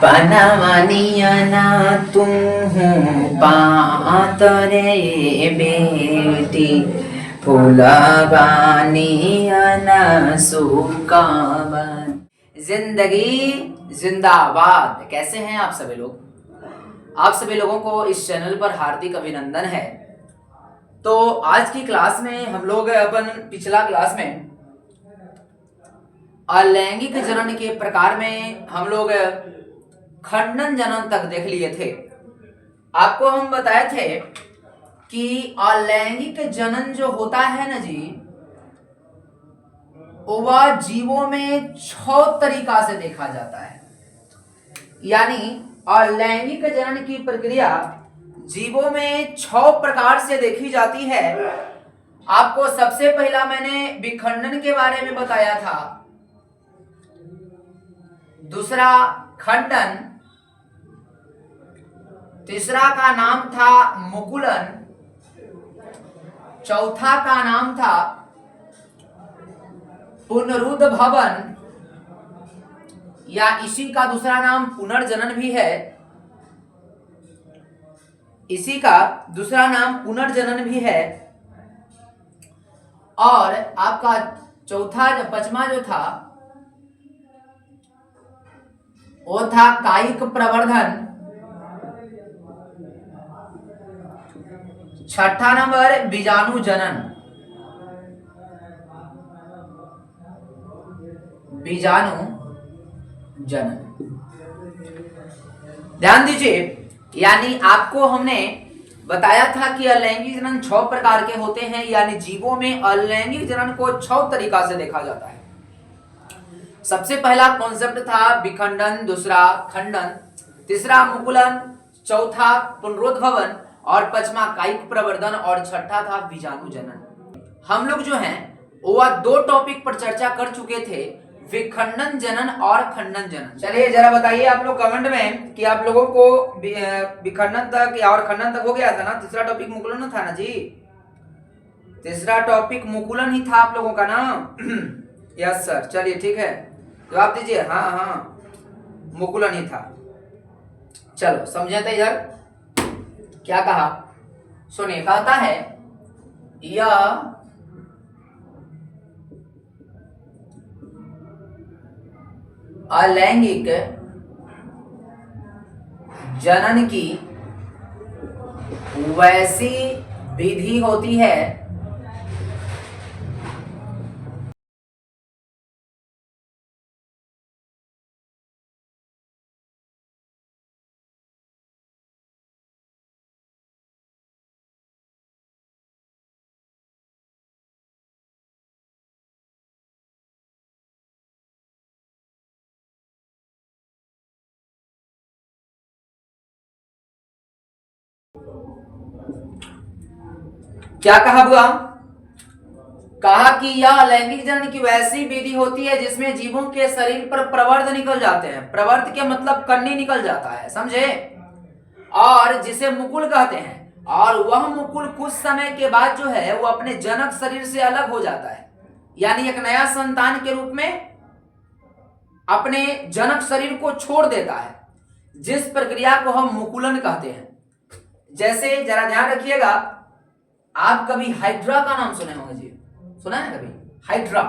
पनवनियना तुम पात रे बेटी फूलबानियना सुकावन। जिंदगी जिंदाबाद। कैसे हैं आप सभी लोग? आप सभी लोगों को इस चैनल पर हार्दिक अभिनंदन है। तो आज की क्लास में हम लोग अपन पिछला क्लास में अलैंगिक जनन के प्रकार में हम लोग खंडन जनन तक देख लिए थे। आपको हम बताए थे कि अलैंगिक जनन जो होता है ना जी, वह जीवों में 6 तरीका से देखा जाता है। यानी अलैंगिक जनन की प्रक्रिया जीवों में 6 प्रकार से देखी जाती है। आपको सबसे पहला मैंने विखंडन के बारे में बताया था, दूसरा खंडन, तीसरा का नाम था मुकुलन, चौथा का नाम था पुनरुद्भवन या इसी का दूसरा नाम पुनर्जनन भी है। इसी का दूसरा नाम पुनर्जनन भी है। और आपका पांचवा जो था वो था कायिक प्रवर्धन। छठा नंबर बीजाणु जनन। बीजाणु जनन। ध्यान दीजिए, यानी आपको हमने बताया था कि अलैंगिक जनन 6 प्रकार के होते हैं। यानी जीवों में अलैंगिक जनन को 6 तरीका से देखा जाता है। सबसे पहला कॉन्सेप्ट था विखंडन, दूसरा खंडन, तीसरा मुकुलन, चौथा पुनरुद्भवन और पांचवा कायिक प्रवर्धन और छठा था बीजाणु जनन। हम लोग जो हैं वह 2 टॉपिक पर चर्चा कर चुके थे, विखंडन जनन और खंडन जनन। चलिए जरा बताइए आप लोग कमेंट में कि आप लोगों को विखंडन तक या और खंडन तक हो गया था ना। तीसरा टॉपिक मुकुलन था ना जी, तीसरा टॉपिक मुकुलन ही था आप लोगों का ना। यस सर, चलिए ठीक है, जवाब दीजिए। हाँ हाँ, मुकुलन ही था। चलो समझे थे इधर क्या कहा, सुनिए। कहता है यह अलैंगिक जनन की वैसी विधि होती है क्या कहा बुआ? कहा कि यह लैंगिक जनन की वैसी विधि होती है जिसमें जीवों के शरीर पर प्रवर्ध निकल जाते हैं। प्रवर्ध के मतलब कन्नी निकल जाता है, समझे? और जिसे मुकुल कहते हैं। और वह मुकुल कुछ समय के बाद जो है वो अपने जनक शरीर से अलग हो जाता है, यानी एक नया संतान के रूप में अपने जनक शरीर को छोड़ देता है, जिस प्रक्रिया को हम मुकुलन कहते हैं। जैसे जरा ध्यान रखिएगा, आप कभी हाइड्रा का नाम सुने होंगे जी, सुना है कभी? हाइड्रा,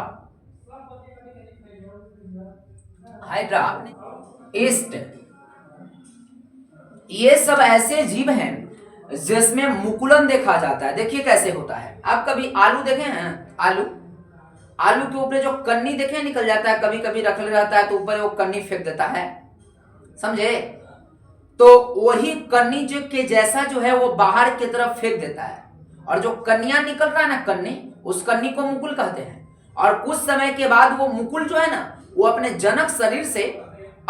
हाइड्रा, ईस्ट, ये सब ऐसे जीव हैं जिसमें मुकुलन देखा जाता है। देखिए कैसे होता है। आप कभी आलू देखे हैं? आलू, आलू के ऊपर जो कन्नी देखे निकल जाता है, कभी कभी रखल रहता है तो ऊपर वो कन्नी फेंक देता है, समझे? तो वही कन्नी जो के जैसा जो है वो बाहर की तरफ फेंक देता है, और जो कन्या निकल रहा है ना कन्नी, उस कन्नी को मुकुल कहते हैं। और कुछ समय के बाद वो मुकुल जो है ना वो अपने जनक शरीर से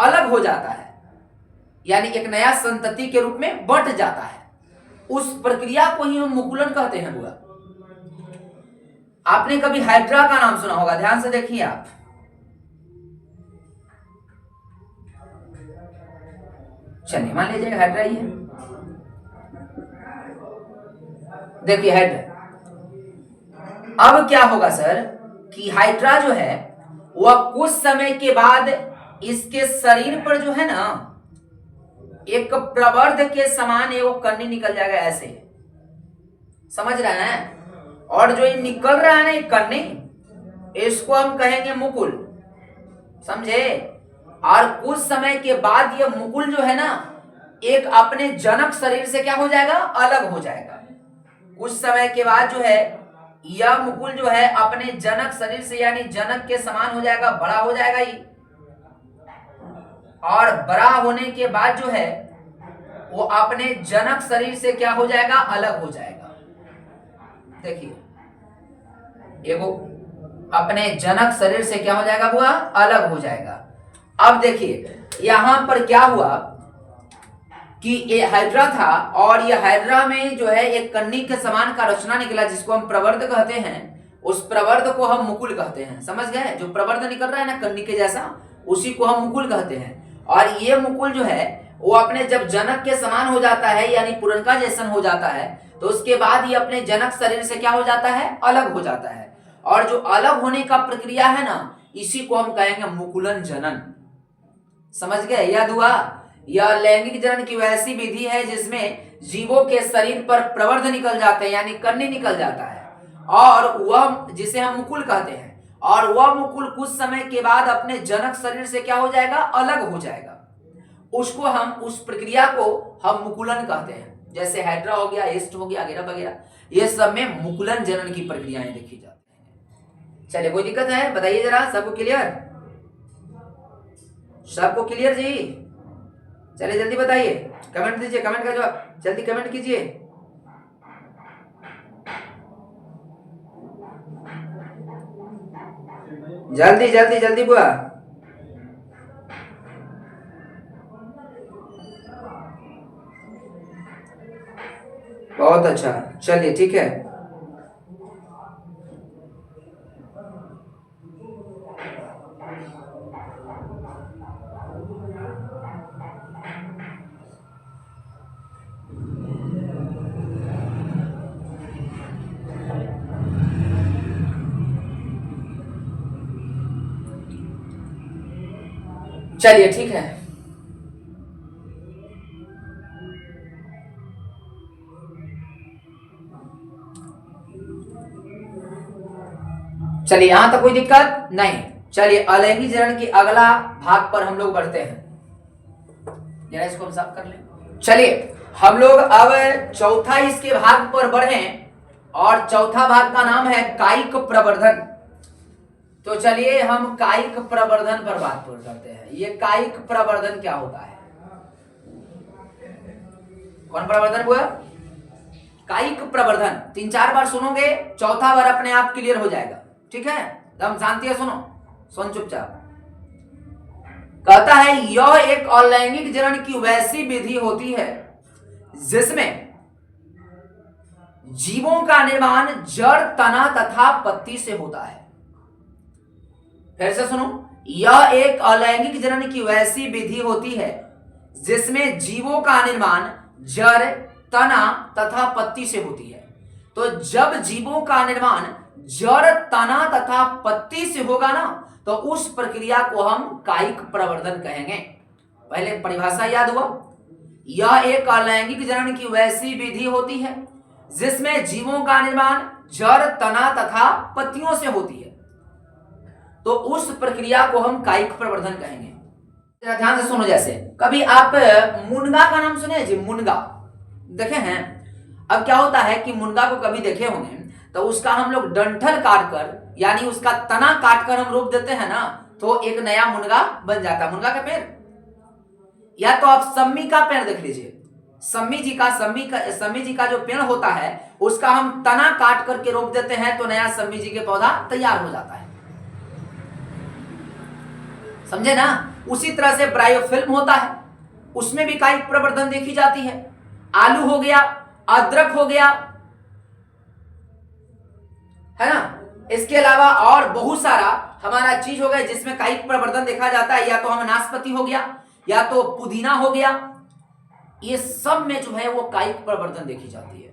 अलग हो जाता है, यानी एक नया संतति के रूप में बंट जाता है। उस प्रक्रिया को ही हम मुकुलन कहते हैं बुआ। आपने कभी हाइड्रा का नाम सुना होगा, ध्यान से देखिए आप। चलिए मान लीजिए हाइड्रा ही है, देखिए हाइड्रा। अब क्या होगा सर कि हाइड्रा जो है वह कुछ समय के बाद इसके शरीर पर जो है ना एक प्रवर्ध के समान ये वो कन्नी निकल जाएगा ऐसे, समझ रहे हैं। और जो ये निकल रहा है ना ये कन्नी, इसको हम कहेंगे मुकुल, समझे। और कुछ समय के बाद ये मुकुल जो है ना एक अपने जनक शरीर से क्या हो जाएगा, अलग हो जाएगा। कुछ समय के बाद जो है यह मुकुल जो है अपने जनक शरीर से यानी जनक के समान हो जाएगा, बड़ा हो जाएगा ये। और बड़ा होने के बाद जो है वो अपने जनक शरीर से क्या हो जाएगा, अलग हो जाएगा। देखिए एगो अपने जनक शरीर से क्या हो जाएगा, हुआ अलग हो जाएगा। अब देखिए यहां पर क्या हुआ कि ये हाइड्रा था और ये हाइड्रा में जो है एक कन्नी के समान का रचना निकला जिसको हम प्रवर्ध कहते हैं। उस प्रवर्ध को हम मुकुल कहते हैं, समझ गए। जो प्रवर्ध निकल रहा है ना कन्नी के जैसा, उसी को हम मुकुल कहते हैं। और ये मुकुल जो है वो अपने जब जनक के समान हो जाता है यानी पुरनका जैसन हो जाता है, तो उसके बाद ये अपने जनक शरीर से क्या हो जाता है, अलग हो जाता है। और जो अलग होने का प्रक्रिया है ना, इसी को हम कहेंगे मुकुलन जनन, समझ गए। याद हुआ, यह लैंगिक जनन की वैसी विधि है जिसमें जीवों के शरीर पर प्रवर्ध निकल जाते हैं यानी कन्नी निकल जाता है, और वह जिसे हम मुकुल कहते हैं। और वह मुकुल कुछ समय के बाद अपने जनक शरीर से क्या हो जाएगा, अलग हो जाएगा। उसको हम, उस प्रक्रिया को हम मुकुलन कहते हैं। जैसे हाइड्रा हो गया, एस्ट हो गया, वगैरह वगैरह, ये सब में मुकुलन जनन की प्रक्रियाएं देखी जाती हैं। चलिए कोई दिक्कत है बताइए जरा, सबको क्लियर, सबको क्लियर जी। चलिए जल्दी बताइए, कमेंट दीजिए, कमेंट का जवाब जल्दी कमेंट कीजिए। जल्दी जल्दी जल्दी बुआ। बहुत अच्छा, चलिए ठीक है। चलिए ठीक है। चलिए यहां तक कोई दिक्कत नहीं। चलिए अलैंगिक जनन की अगला भाग पर हम लोग बढ़ते हैं, जरा इसको हम साफ कर लें। चलिए हम लोग अब चौथा इसके भाग पर बढ़े और चौथा भाग का नाम है कायिक प्रवर्धन। तो चलिए हम कायिक प्रवर्धन पर बात करते हैं। ये कायिक प्रवर्धन क्या होता है, कौन प्रवर्धन हुआ, कायिक प्रवर्धन। 3-4 बार सुनोगे, चौथा बार अपने आप क्लियर हो जाएगा, ठीक है। एकदम शांति है, सुनो, सुन चुपचाप। कहता है यह एक अलैंगिक जनन की वैसी विधि होती है जिसमें जीवों का निर्माण जड़, तना तथा पत्ती से होता है। फिर से सुनो, यह एक अलैंगिक जनन की वैसी विधि होती है जिसमें जीवों का निर्माण जड़, तना तथा पत्ती से होती है। तो जब जीवों का निर्माण जड़, तना तथा पत्ती से होगा ना, तो उस प्रक्रिया को हम कायिक प्रवर्धन कहेंगे। पहले परिभाषा याद हुआ, यह एक अलैंगिक जनन की वैसी विधि होती है जिसमें जीवों का निर्माण जड़, तना तथा पत्तियों से होती है, तो उस प्रक्रिया को हम कायिक प्रवर्धन कहेंगे। ध्यान से सुनो, जैसे कभी आप मुनगा का नाम सुने जी, मुनगा देखे हैं। अब क्या होता है कि मुनगा को कभी देखे होंगे, तो उसका हम लोग डंठल काट कर यानी उसका तना काट कर हम रोप देते हैं ना, तो एक नया मुनगा बन जाता है। मुनगा का पेड़, या तो आप सम्मी का पेड़ देख लीजिए, सम्मी जी का जो पेड़ होता है उसका हम तना काट करके रोप देते हैं, तो नया सम्मी जी के पौधा तैयार हो जाता है, समझे ना। उसी तरह से ब्रायोफिल्म होता है, उसमें भी कायिक प्रवर्धन देखी जाती है। आलू हो गया, अदरक हो गया, है ना। इसके अलावा और बहुत सारा हमारा चीज हो गया जिसमें कायिक प्रवर्धन देखा जाता है। या तो हम नाशपाती हो गया, या तो पुदीना हो गया, ये सब में जो है वो कायिक प्रवर्धन देखी जाती है।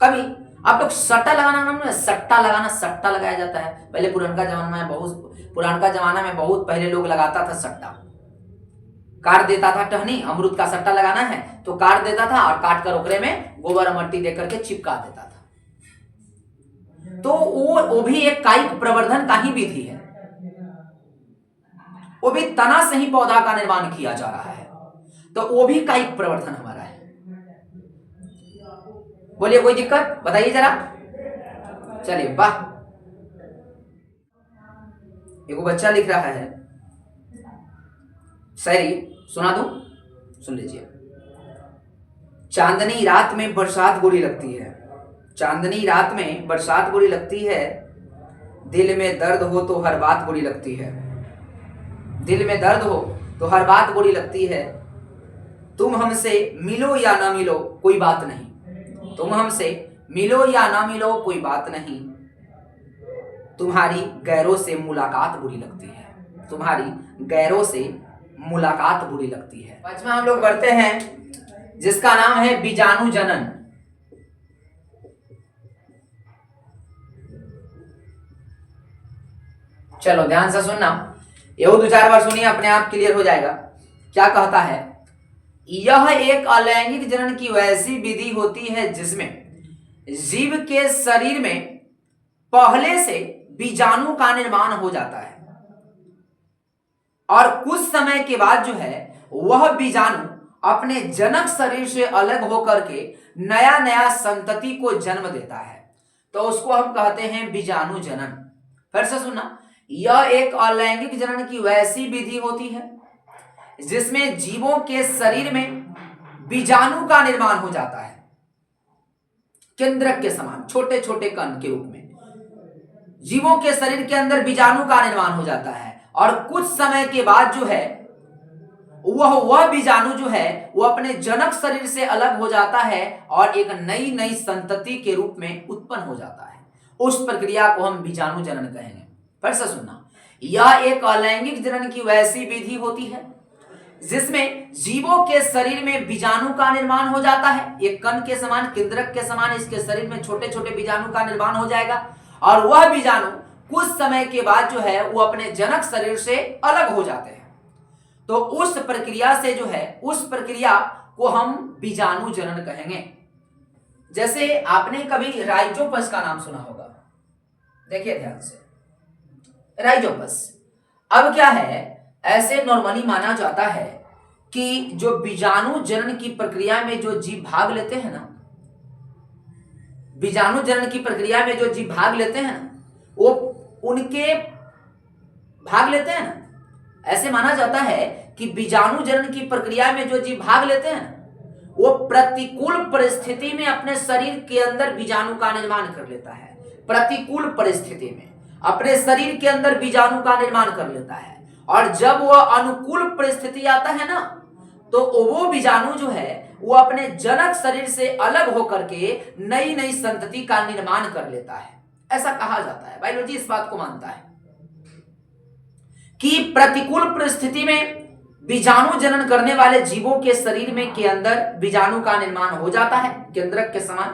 कभी आप लोग सट्टा लगाना नाम, सट्टा लगाना, सट्टा लगाया जाता है। पहले पुराना जमाना में बहुत पहले लोग लगाता था सट्टा, काट देता था टहनी, अमरूद का सट्टा लगाना है तो काट देता था और काट कर ओकरे में गोबर और मट्टी देकर के चिपका देता था। तो वो भी एक कायिक प्रवर्धन का ही विधि है, वो भी तना से ही पौधा का निर्माण किया जा रहा है, तो वो भी कायिक प्रवर्धन हमारा है। बोलिए कोई दिक्कत बताइए जरा। चलिए वाह, एक बच्चा लिख रहा है शायरी, सुना दूं, सुन लीजिए। चांदनी रात में बरसात बुरी लगती है, चांदनी रात में बरसात बुरी लगती है, दिल में दर्द हो तो हर बात बुरी लगती है, दिल में दर्द हो तो हर बात बुरी लगती है, तुम हमसे मिलो या ना मिलो कोई बात नहीं, तुम हमसे मिलो या ना मिलो कोई बात नहीं, तुम्हारी गैरों से मुलाकात बुरी लगती है, तुम्हारी गैरों से मुलाकात बुरी लगती है। पांचवा हम लोग बढ़ते हैं जिसका नाम है बीजाणु जनन। चलो ध्यान से सुनना, ये 2-4 बार सुनिए, अपने आप क्लियर हो जाएगा। क्या कहता है, यह एक अलैंगिक जनन की वैसी विधि होती है जिसमें जीव के शरीर में पहले से बीजाणु का निर्माण हो जाता है और कुछ समय के बाद जो है वह बीजाणु अपने जनक शरीर से अलग होकर के नया नया संतति को जन्म देता है, तो उसको हम कहते हैं बीजाणु जनन। फिर से सुनना, यह एक अलैंगिक जनन की वैसी विधि होती है जिसमें जीवों के शरीर में बीजाणु का निर्माण हो जाता है, केंद्रक के समान छोटे छोटे कण के रूप में जीवों के शरीर के अंदर बीजाणु का निर्माण हो जाता है और कुछ समय के बाद जो है वह बीजाणु जो है वो अपने जनक शरीर से अलग हो जाता है और एक नई नई संतति के रूप में उत्पन्न हो जाता है। उस प्रक्रिया को हम बीजाणु जनन कहेंगे। फिर से सुनना, यह एक अलैंगिक जनन की वैसी विधि होती है जिसमें जीवों के शरीर में बीजाणु का निर्माण हो जाता है, एक कण के समान केंद्रक के समान इसके शरीर में छोटे छोटे बीजाणु का निर्माण हो जाएगा और वह बीजाणु कुछ समय के बाद जो है वो अपने जनक शरीर से अलग हो जाते हैं। तो उस प्रक्रिया से जो है उस प्रक्रिया को हम बीजाणु जनन कहेंगे। जैसे आपने कभी राइजोपस का नाम सुना होगा, देखिए ध्यान से, राइजोपस। अब क्या है, ऐसे नॉर्मली माना जाता है कि जो बीजाणु जनन की प्रक्रिया में जो जीव भाग लेते हैं ना, बीजाणु जनन की प्रक्रिया में जो जीव भाग लेते हैं ना, वो उनके भाग लेते हैं ना, ऐसे माना जाता है कि बीजाणु जनन की प्रक्रिया में जो जीव भाग लेते हैं वो प्रतिकूल परिस्थिति में अपने शरीर के अंदर बीजाणु का निर्माण कर लेता है। प्रतिकूल परिस्थिति में अपने शरीर के अंदर बीजाणु का निर्माण कर लेता है और जब वह अनुकूल परिस्थिति आता है ना, तो वो बीजाणु जो है वो अपने जनक शरीर से अलग होकर के नई नई संतति का निर्माण कर लेता है। ऐसा कहा जाता है, बायोलॉजी इस बात को मानता है कि प्रतिकूल परिस्थिति में बीजाणु जनन करने वाले जीवों के शरीर में के अंदर बीजाणु का निर्माण हो जाता है, केंद्रक के समान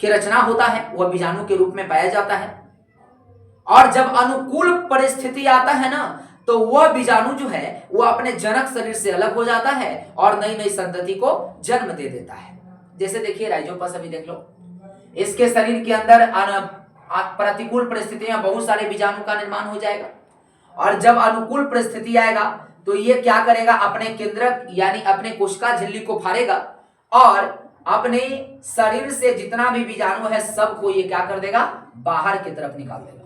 की रचना होता है, वह बीजाणु के रूप में पाया जाता है और जब अनुकूल परिस्थिति आता है ना, तो वह बीजाणु जो है वो अपने जनक शरीर से अलग हो जाता है और नई नई संतति को जन्म दे देता है। जैसे देखिए राइजोपस, अभी देख लो, इसके शरीर के अंदर प्रतिकूल परिस्थिति में बहुत सारे बीजाणु का निर्माण हो जाएगा और जब अनुकूल परिस्थिति आएगा तो ये क्या करेगा, अपने केंद्रक यानी अपने कोशिका झिल्ली को फाड़ेगा और अपने शरीर से जितना भी बीजाणु है सबको ये क्या कर देगा, बाहर की तरफ निकाल देगा।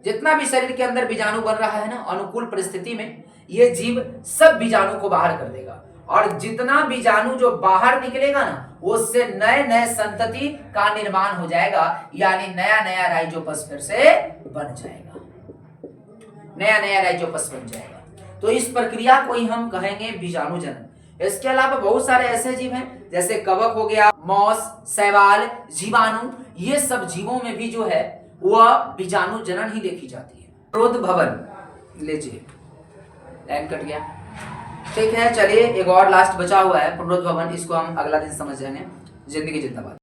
जितना भी शरीर के अंदर बीजाणु बन रहा है ना, अनुकूल परिस्थिति में ये जीव सब बीजाणु को बाहर कर देगा और जितना बीजाणु जो बाहर निकलेगा ना, उससे नए नए संतति का निर्माण हो जाएगा, यानी नया नया राइजोपस फिर से बन जाएगा, नया नया राइजोपस बन जाएगा। तो इस प्रक्रिया को ही हम कहेंगे बीजाणु जनन। इसके अलावा बहुत सारे ऐसे जीव हैं जैसे कवक हो गया, मॉस, शैवाल, जीवाणु, ये सब जीवों में भी जो है वह बीजाणु जनन ही देखी जाती है। पुनरुद्भवन, लीजिए लाइन कट गया, ठीक है। चलिए एक और लास्ट बचा हुआ है पुनरुद्भवन, इसको हम अगला दिन समझ जाएंगे। जिंदगी जिंदाबाद।